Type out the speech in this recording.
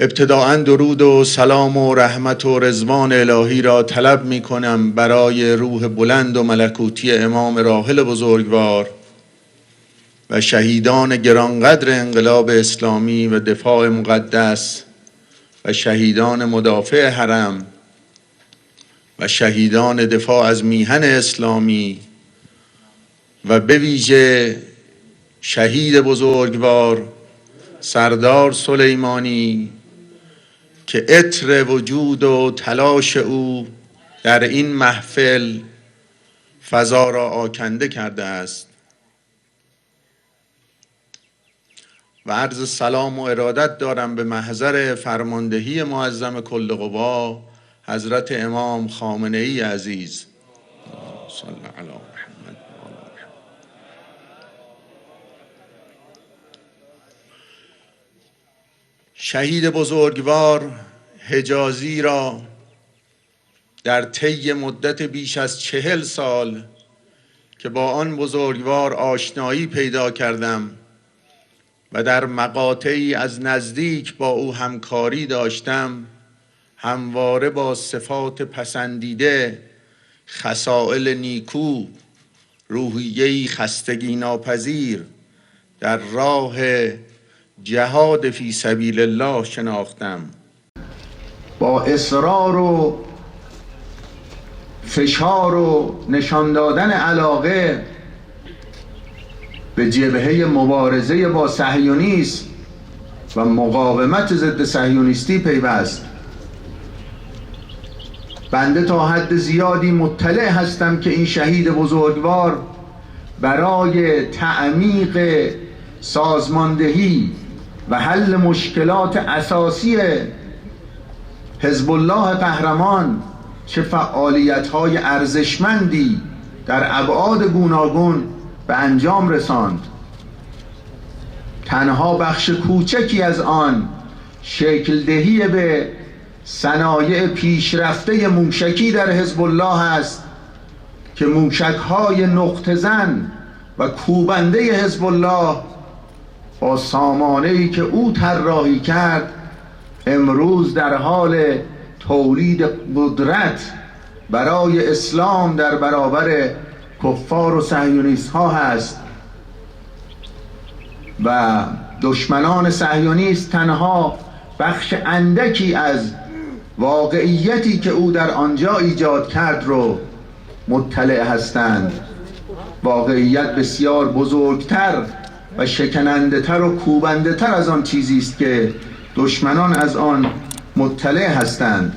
ابتداءً درود و سلام و رحمت و رضوان الهی را طلب می کنم برای روح بلند و ملکوتی امام راحل بزرگوار و شهیدان گرانقدر انقلاب اسلامی و دفاع مقدس و شهیدان مدافع حرم و شهیدان دفاع از میهن اسلامی و به ویژه شهید بزرگوار سردار سلیمانی که عطر وجود و تلاش او در این محفل فضا را آکنده کرده است و عرض سلام و ارادت دارم به محضر فرماندهی معظم کل قوا حضرت امام خامنه ای عزیز. صلی علی محمد. شهید بزرگوار حجازی را در طی مدت بیش از 40 سال که با آن بزرگوار آشنایی پیدا کردم و در مقاطعی از نزدیک با او همکاری داشتم، همواره با صفات پسندیده، خصائل نیکو، روحیه‌ای خستگی ناپذیر در راه جهاد فی سبیل الله شناختم. با اصرار و فشار و نشان دادن علاقه به جبهه مبارزه با صهیونیسم و مقاومت ضد صهیونیستی پیوست. بنده تا حد زیادی مطلع هستم که این شهید بزرگوار برای تعمیق سازماندهی و حل مشکلات اساسی حزب الله قهرمان چه فعالیت‌های ارزشمندی در ابعاد گوناگون به انجام رساند. تنها بخش کوچکی از آن شکل دهی به صنایع پیشرفته موشکی در حزب الله است که موشک‌های نقطه زن و کوبنده حزب الله با سامانه‌ای که او طراحی کرد امروز در حال تولید قدرت برای اسلام در برابر کفار و صهیونیست ها هست و دشمنان صهیونیست تنها بخش اندکی از واقعیتی که او در آنجا ایجاد کرد رو مطلع هستند. واقعیت بسیار بزرگتر و شکننده تر و کوبنده تر از آن چیزی است که دشمنان از آن مطلع هستند.